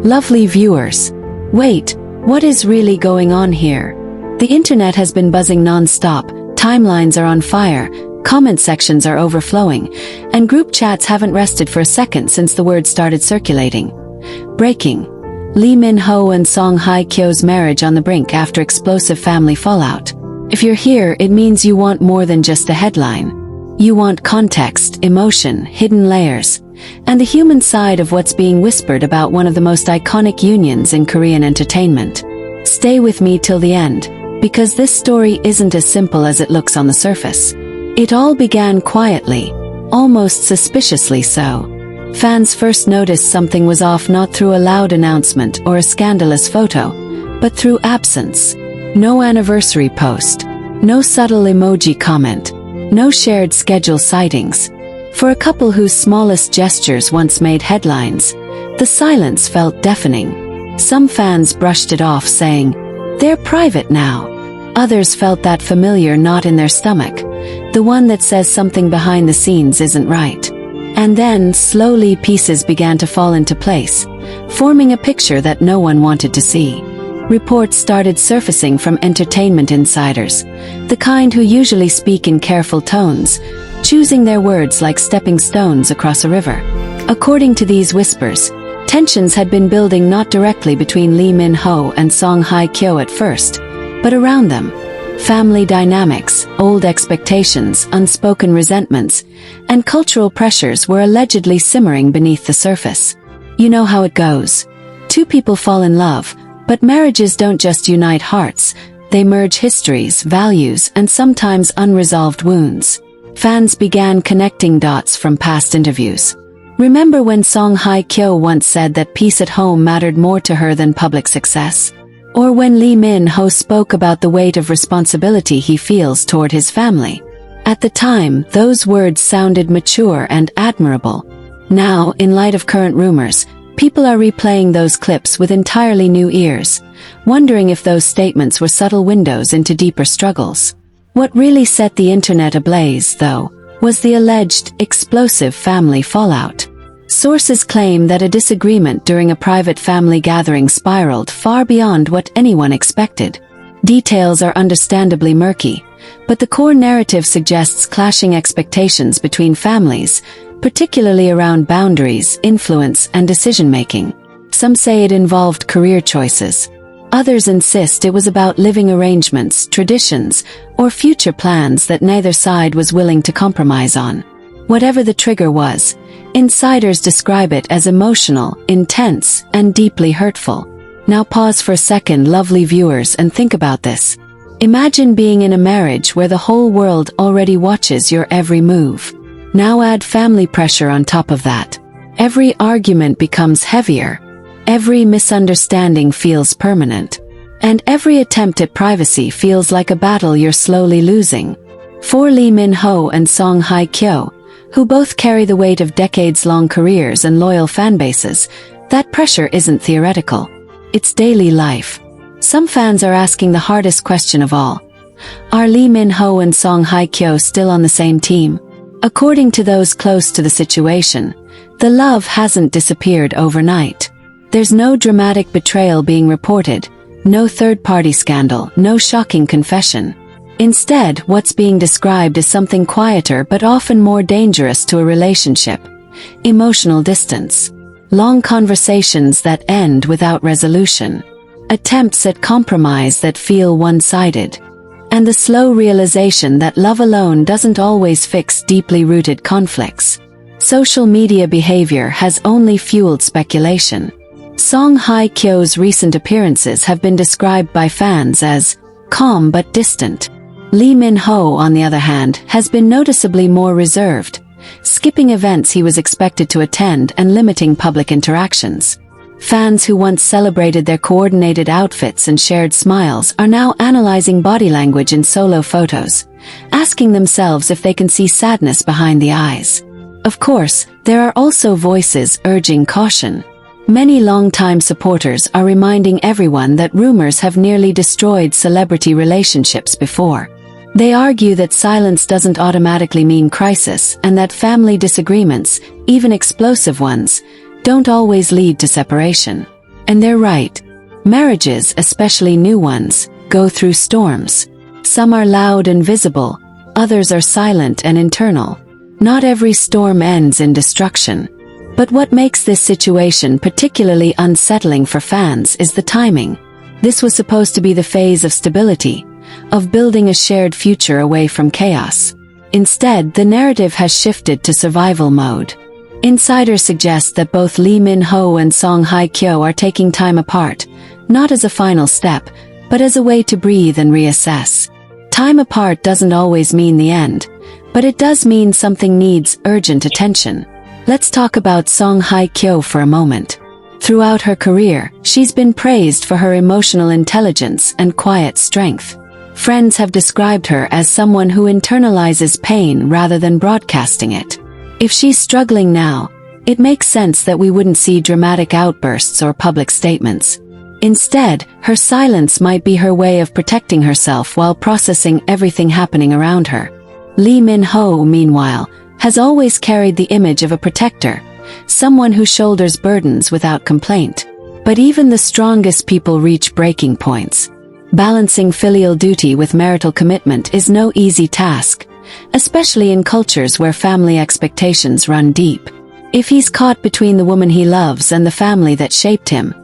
Lovely viewers. Wait, what is really going on here? The internet has been buzzing non-stop, timelines are on fire, comment sections are overflowing, and group chats haven't rested for a second since the word started circulating. Breaking. Lee Min-ho and Song Hye Kyo's marriage on the brink after explosive family fallout. If you're here, it means you want more than just a headline. You want context, emotion, hidden layers, and the human side of what's being whispered about one of the most iconic unions in Korean entertainment. Stay with me till the end, because this story isn't as simple as it looks on the surface. It all began quietly, almost suspiciously so. Fans first noticed something was off not through a loud announcement or a scandalous photo, but through absence. No anniversary post, no subtle emoji comment, no shared schedule sightings. For a couple whose smallest gestures once made headlines, the silence felt deafening. Some fans brushed it off saying, "They're private now." Others felt that familiar knot in their stomach, the one that says something behind the scenes isn't right. And then, slowly pieces began to fall into place, forming a picture that no one wanted to see. Reports started surfacing from entertainment insiders, the kind who usually speak in careful tones, choosing their words like stepping stones across a river. According to these whispers, tensions had been building not directly between Lee Min-ho and Song Hye Kyo at first, but around them. Family dynamics, old expectations, unspoken resentments, and cultural pressures were allegedly simmering beneath the surface. You know how it goes. Two people fall in love, but marriages don't just unite hearts, they merge histories, values, and sometimes unresolved wounds. Fans began connecting dots from past interviews. Remember when Song Hye Kyo once said that peace at home mattered more to her than public success? Or when Lee Min-ho spoke about the weight of responsibility he feels toward his family? At the time, those words sounded mature and admirable. Now, in light of current rumors, people are replaying those clips with entirely new ears, wondering if those statements were subtle windows into deeper struggles. What really set the internet ablaze, though, was the alleged explosive family fallout. Sources claim that a disagreement during a private family gathering spiraled far beyond what anyone expected. Details are understandably murky, but the core narrative suggests clashing expectations between families, particularly around boundaries, influence, and decision-making. Some say it involved career choices. Others insist it was about living arrangements, traditions, or future plans that neither side was willing to compromise on. Whatever the trigger was, insiders describe it as emotional, intense, and deeply hurtful. Now pause for a second, lovely viewers, and think about this. Imagine being in a marriage where the whole world already watches your every move. Now add family pressure on top of that. Every argument becomes heavier. Every misunderstanding feels permanent. And every attempt at privacy feels like a battle you're slowly losing. For Lee Min-ho and Song Hye Kyo, who both carry the weight of decades-long careers and loyal fanbases, that pressure isn't theoretical. It's daily life. Some fans are asking the hardest question of all. Are Lee Min-ho and Song Hye Kyo still on the same team? According to those close to the situation, the love hasn't disappeared overnight. There's no dramatic betrayal being reported, no third-party scandal, no shocking confession. Instead, what's being described is something quieter but often more dangerous to a relationship: emotional distance. Long conversations that end without resolution. Attempts at compromise that feel one-sided. And the slow realization that love alone doesn't always fix deeply rooted conflicts. Social media behavior has only fueled speculation. Song Hye Kyo's recent appearances have been described by fans as calm but distant. Lee Min-ho, on the other hand, has been noticeably more reserved, skipping events he was expected to attend and limiting public interactions. Fans who once celebrated their coordinated outfits and shared smiles are now analyzing body language in solo photos, asking themselves if they can see sadness behind the eyes. Of course, there are also voices urging caution. Many longtime supporters are reminding everyone that rumors have nearly destroyed celebrity relationships before. They argue that silence doesn't automatically mean crisis, and that family disagreements, even explosive ones, don't always lead to separation. And they're right. Marriages, especially new ones, go through storms. Some are loud and visible, others are silent and internal. Not every storm ends in destruction. But what makes this situation particularly unsettling for fans is the timing. This was supposed to be the phase of stability, of building a shared future away from chaos. Instead, the narrative has shifted to survival mode. Insiders suggest that both Lee Min-ho and Hye Kyo are taking time apart, not as a final step, but as a way to breathe and reassess. Time apart doesn't always mean the end, but it does mean something needs urgent attention. Let's talk about Hye Kyo for a moment. Throughout her career, she's been praised for her emotional intelligence and quiet strength. Friends have described her as someone who internalizes pain rather than broadcasting it. If she's struggling now, it makes sense that we wouldn't see dramatic outbursts or public statements. Instead, her silence might be her way of protecting herself while processing everything happening around her. Lee Min-ho, meanwhile, has always carried the image of a protector, someone who shoulders burdens without complaint. But even the strongest people reach breaking points. Balancing filial duty with marital commitment is no easy task, especially in cultures where family expectations run deep. If he's caught between the woman he loves and the family that shaped him,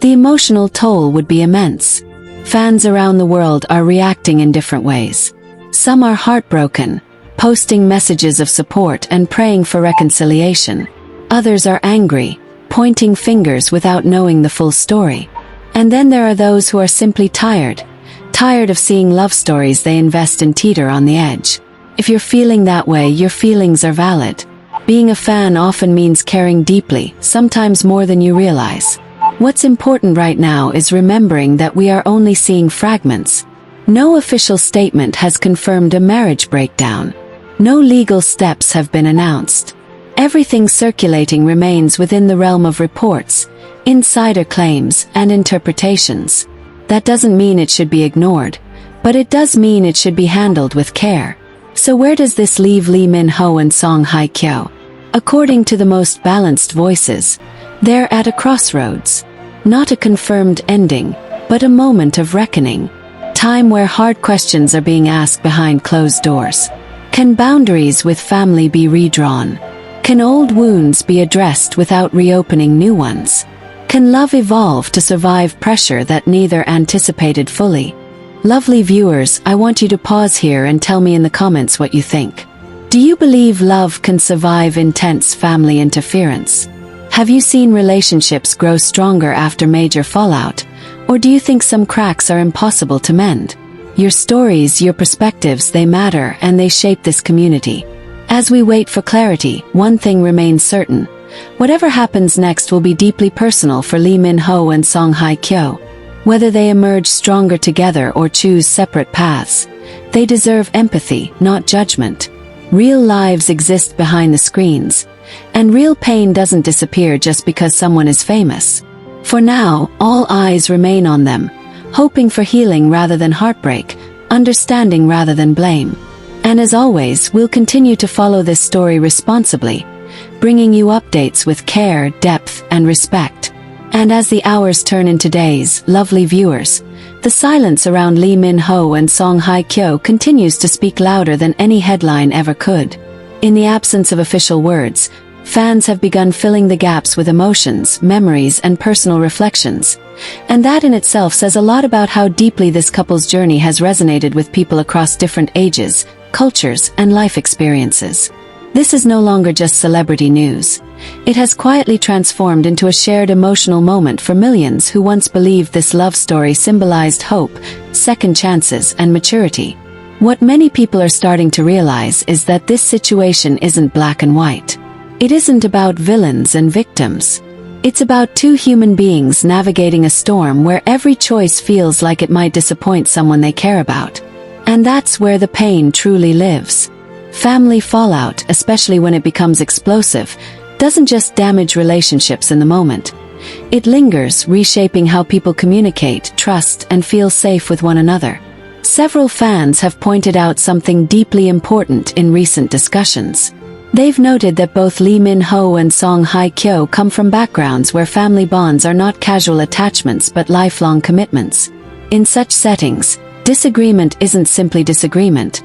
the emotional toll would be immense. Fans around the world are reacting in different ways. Some are heartbroken, posting messages of support and praying for reconciliation. Others are angry, pointing fingers without knowing the full story. And then there are those who are simply tired of seeing love stories they invest in teeter on the edge. If you're feeling that way, your feelings are valid. Being a fan often means caring deeply, sometimes more than you realize. What's important right now is remembering that we are only seeing fragments. No official statement has confirmed a marriage breakdown. No legal steps have been announced. Everything circulating remains within the realm of reports, insider claims, and interpretations. That doesn't mean it should be ignored, but it does mean it should be handled with care. So where does this leave Lee Min-ho and Hye Kyo? According to the most balanced voices, they're at a crossroads. Not a confirmed ending, but a moment of reckoning. Time where hard questions are being asked behind closed doors. Can boundaries with family be redrawn? Can old wounds be addressed without reopening new ones? Can love evolve to survive pressure that neither anticipated fully? Lovely viewers, I want you to pause here and tell me in the comments what you think. Do you believe love can survive intense family interference? Have you seen relationships grow stronger after major fallout? Or do you think some cracks are impossible to mend? Your stories, your perspectives, they matter and they shape this community. As we wait for clarity, one thing remains certain. Whatever happens next will be deeply personal for Lee Min-ho and Hye Kyo. Whether they emerge stronger together or choose separate paths, they deserve empathy, not judgment. Real lives exist behind the screens, and real pain doesn't disappear just because someone is famous. For now, all eyes remain on them, hoping for healing rather than heartbreak, understanding rather than blame. And as always, we'll continue to follow this story responsibly, bringing you updates with care, depth, and respect. And as the hours turn into days, lovely viewers, the silence around Lee Min-ho and Hye Kyo continues to speak louder than any headline ever could. In the absence of official words, fans have begun filling the gaps with emotions, memories, and personal reflections. And that in itself says a lot about how deeply this couple's journey has resonated with people across different ages, cultures, and life experiences. This is no longer just celebrity news. It has quietly transformed into a shared emotional moment for millions who once believed this love story symbolized hope, second chances, and maturity. What many people are starting to realize is that this situation isn't black and white. It isn't about villains and victims. It's about two human beings navigating a storm where every choice feels like it might disappoint someone they care about. And that's where the pain truly lives. Family fallout, especially when it becomes explosive, doesn't just damage relationships in the moment. It lingers, reshaping how people communicate, trust, and feel safe with one another. Several fans have pointed out something deeply important in recent discussions. They've noted that both Lee Min-ho and Hye Kyo come from backgrounds where family bonds are not casual attachments but lifelong commitments. In such settings, disagreement isn't simply disagreement.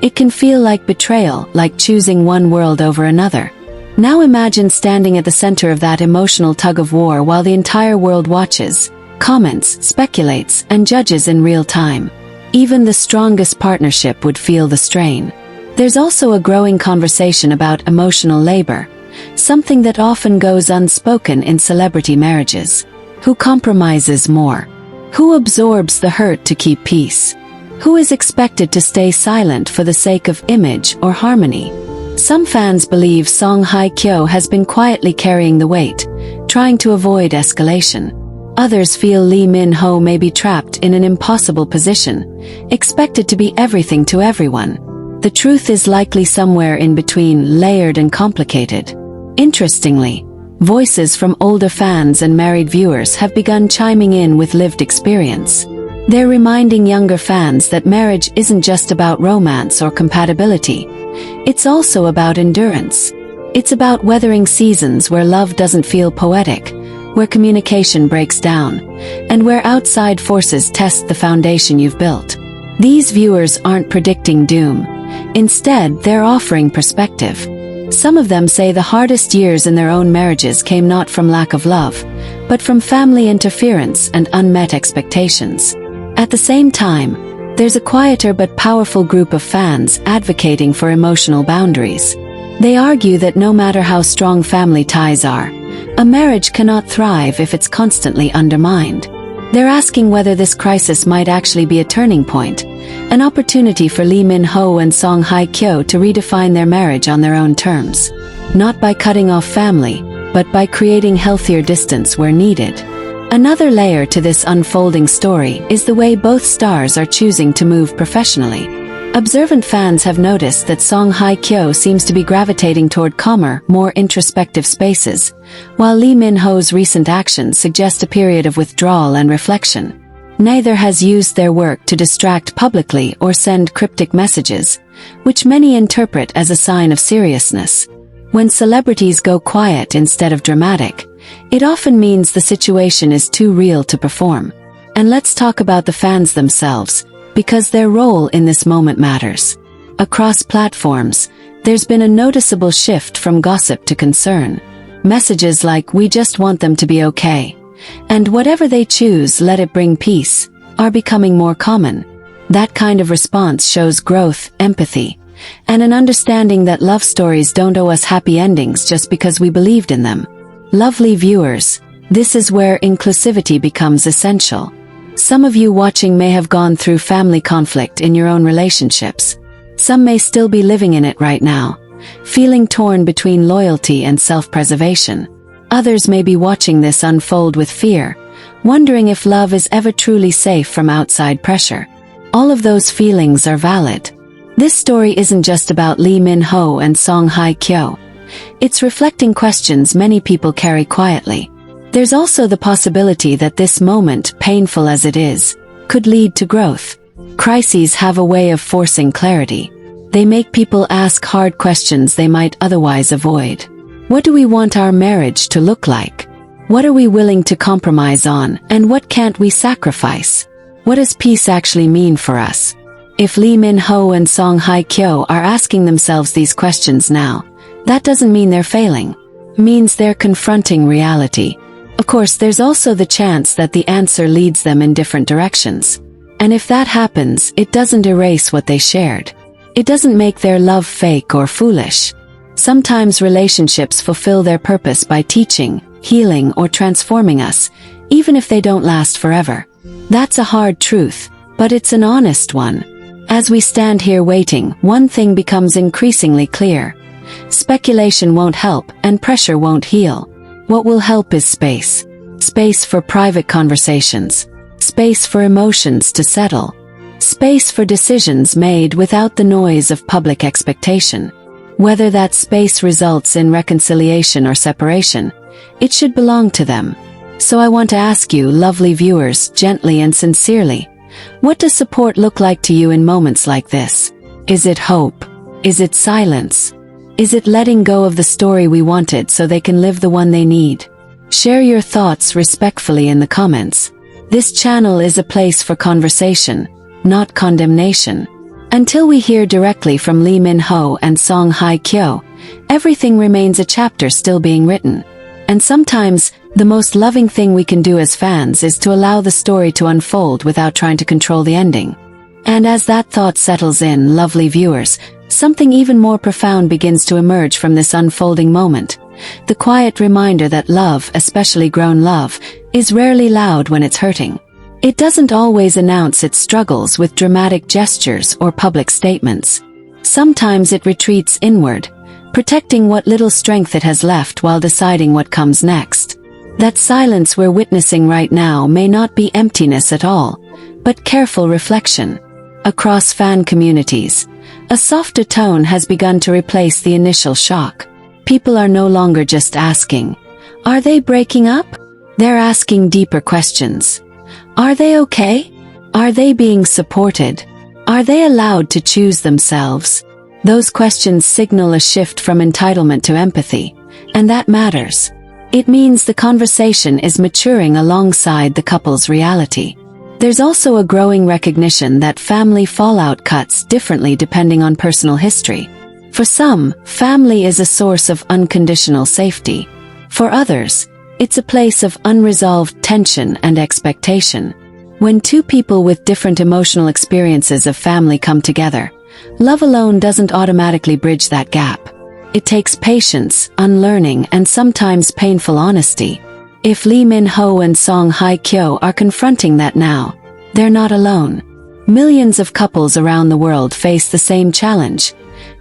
It can feel like betrayal, like choosing one world over another. Now imagine standing at the center of that emotional tug-of-war while the entire world watches, comments, speculates, and judges in real time. Even the strongest partnership would feel the strain. There's also a growing conversation about emotional labor, something that often goes unspoken in celebrity marriages. Who compromises more? Who absorbs the hurt to keep peace? Who is expected to stay silent for the sake of image or harmony? Some fans believe Hye Kyo has been quietly carrying the weight, trying to avoid escalation. Others feel Lee Min-ho may be trapped in an impossible position, expected to be everything to everyone. The truth is likely somewhere in between, layered and complicated. Interestingly, voices from older fans and married viewers have begun chiming in with lived experience. They're reminding younger fans that marriage isn't just about romance or compatibility. It's also about endurance. It's about weathering seasons where love doesn't feel poetic, where communication breaks down, and where outside forces test the foundation you've built. These viewers aren't predicting doom. Instead, they're offering perspective. Some of them say the hardest years in their own marriages came not from lack of love, but from family interference and unmet expectations. At the same time, there's a quieter but powerful group of fans advocating for emotional boundaries. They argue that no matter how strong family ties are, a marriage cannot thrive if it's constantly undermined. They're asking whether this crisis might actually be a turning point, an opportunity for Lee Min-ho and Hye Kyo to redefine their marriage on their own terms. Not by cutting off family, but by creating healthier distance where needed. Another layer to this unfolding story is the way both stars are choosing to move professionally. Observant fans have noticed that Hye Kyo seems to be gravitating toward calmer, more introspective spaces, while Lee Min-ho's recent actions suggest a period of withdrawal and reflection. Neither has used their work to distract publicly or send cryptic messages, which many interpret as a sign of seriousness. When celebrities go quiet instead of dramatic, it often means the situation is too real to perform. And let's talk about the fans themselves, because their role in this moment matters. Across platforms, there's been a noticeable shift from gossip to concern. Messages like "we just want them to be okay," and "whatever they choose, let it bring peace," are becoming more common. That kind of response shows growth, empathy, and an understanding that love stories don't owe us happy endings just because we believed in them. Lovely viewers, this is where inclusivity becomes essential. Some of you watching may have gone through family conflict in your own relationships. Some may still be living in it right now, feeling torn between loyalty and self-preservation. Others may be watching this unfold with fear, wondering if love is ever truly safe from outside pressure. All of those feelings are valid. This story isn't just about Lee Min-ho and Hye Kyo. It's reflecting questions many people carry quietly. There's also the possibility that this moment, painful as it is, could lead to growth. Crises have a way of forcing clarity. They make people ask hard questions they might otherwise avoid. What do we want our marriage to look like? What are we willing to compromise on, and what can't we sacrifice? What does peace actually mean for us? If Lee Min-ho and Hye Kyo are asking themselves these questions now, that doesn't mean they're failing. It means they're confronting reality. Of course, there's also the chance that the answer leads them in different directions. And if that happens, it doesn't erase what they shared. It doesn't make their love fake or foolish. Sometimes relationships fulfill their purpose by teaching, healing, or transforming us, even if they don't last forever. That's a hard truth, but it's an honest one. As we stand here waiting, one thing becomes increasingly clear. Speculation won't help, and pressure won't heal. What will help is space. Space for private conversations. Space for emotions to settle. Space for decisions made without the noise of public expectation. Whether that space results in reconciliation or separation, it should belong to them. So I want to ask you, lovely viewers, gently and sincerely, what does support look like to you in moments like this? Is it hope? Is it silence? Is it letting go of the story we wanted so they can live the one they need? Share your thoughts respectfully in the comments. This channel is a place for conversation, not condemnation. Until we hear directly from Lee Min-ho and Song Hye Kyo, everything remains a chapter still being written. And sometimes, the most loving thing we can do as fans is to allow the story to unfold without trying to control the ending. And as that thought settles in, lovely viewers, something even more profound begins to emerge from this unfolding moment. The quiet reminder that love, especially grown love, is rarely loud when it's hurting. It doesn't always announce its struggles with dramatic gestures or public statements. Sometimes it retreats inward, protecting what little strength it has left while deciding what comes next. That silence we're witnessing right now may not be emptiness at all, but careful reflection. Across fan communities, a softer tone has begun to replace the initial shock. People are no longer just asking, "Are they breaking up?" They're asking deeper questions. Are they okay? Are they being supported? Are they allowed to choose themselves? Those questions signal a shift from entitlement to empathy, and that matters. It means the conversation is maturing alongside the couple's reality. There's also a growing recognition that family fallout cuts differently depending on personal history. For some, family is a source of unconditional safety. For others, it's a place of unresolved tension and expectation. When two people with different emotional experiences of family come together, love alone doesn't automatically bridge that gap. It takes patience, unlearning, and sometimes painful honesty. If Lee Min-ho and Song Hye Kyo are confronting that now, they're not alone. Millions of couples around the world face the same challenge,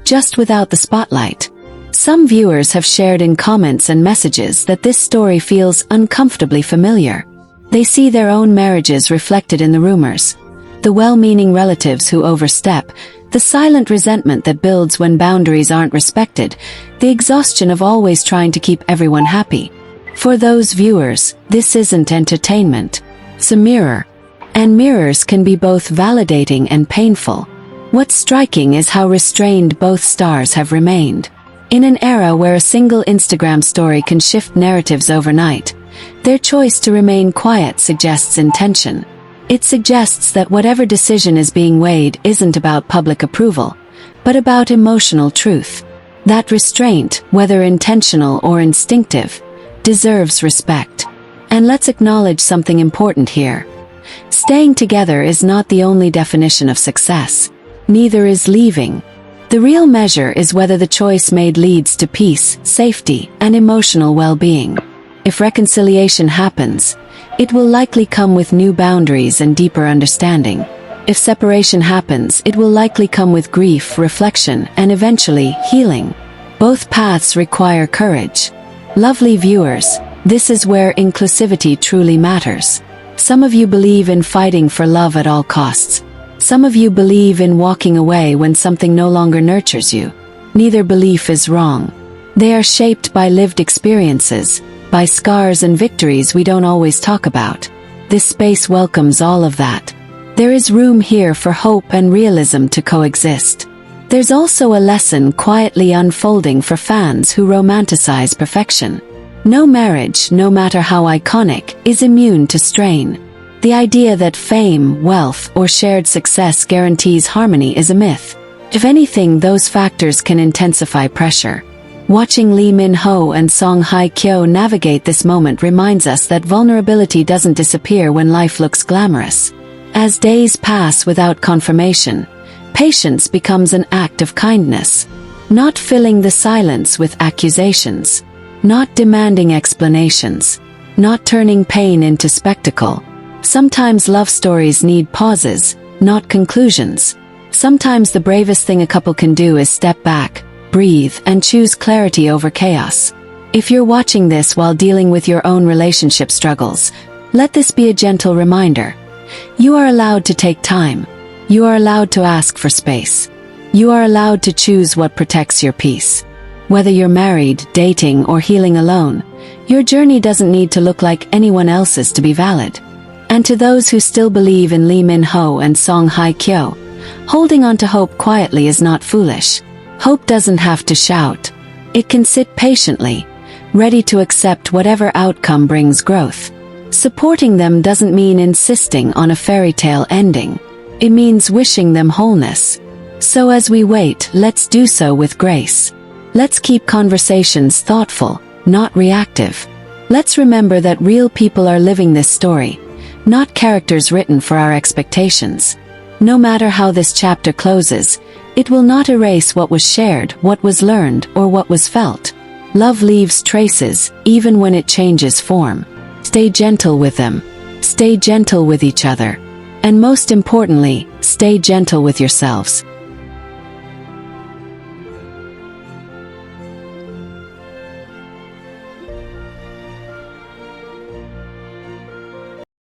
just without the spotlight. Some viewers have shared in comments and messages that this story feels uncomfortably familiar. They see their own marriages reflected in the rumors, the well-meaning relatives who overstep, the silent resentment that builds when boundaries aren't respected, the exhaustion of always trying to keep everyone happy. For those viewers, this isn't entertainment. It's a mirror. And mirrors can be both validating and painful. What's striking is how restrained both stars have remained. In an era where a single Instagram story can shift narratives overnight, their choice to remain quiet suggests intention. It suggests that whatever decision is being weighed isn't about public approval, but about emotional truth. That restraint, whether intentional or instinctive, deserves respect. And let's acknowledge something important here. Staying together is not the only definition of success. Neither is leaving. The real measure is whether the choice made leads to peace, safety, and emotional well-being. If reconciliation happens, it will likely come with new boundaries and deeper understanding. If separation happens, it will likely come with grief, reflection, and eventually, healing. Both paths require courage. Lovely viewers, this is where inclusivity truly matters. Some of you believe in fighting for love at all costs. Some of you believe in walking away when something no longer nurtures you. Neither belief is wrong. They are shaped by lived experiences, by scars and victories we don't always talk about. This space welcomes all of that. There is room here for hope and realism to coexist. There's also a lesson quietly unfolding for fans who romanticize perfection. No marriage, no matter how iconic, is immune to strain. The idea that fame, wealth, or shared success guarantees harmony is a myth. If anything, those factors can intensify pressure. Watching Lee Min-ho and Song Hye Kyo navigate this moment reminds us that vulnerability doesn't disappear when life looks glamorous. As days pass without confirmation, patience becomes an act of kindness. Not filling the silence with accusations. Not demanding explanations. Not turning pain into spectacle. Sometimes love stories need pauses, not conclusions. Sometimes the bravest thing a couple can do is step back, breathe, and choose clarity over chaos. If you're watching this while dealing with your own relationship struggles, let this be a gentle reminder. You are allowed to take time. You are allowed to ask for space. You are allowed to choose what protects your peace. Whether you're married, dating, or healing alone, your journey doesn't need to look like anyone else's to be valid. And to those who still believe in Lee Min-ho and Song Hye Kyo, holding on to hope quietly is not foolish. Hope doesn't have to shout. It can sit patiently, ready to accept whatever outcome brings growth. Supporting them doesn't mean insisting on a fairy tale ending. It means wishing them wholeness. So as we wait, let's do so with grace. Let's keep conversations thoughtful, not reactive. Let's remember that real people are living this story, not characters written for our expectations. No matter how this chapter closes, it will not erase what was shared, what was learned, or what was felt. Love leaves traces, even when it changes form. Stay gentle with them. Stay gentle with each other. And most importantly, stay gentle with yourselves.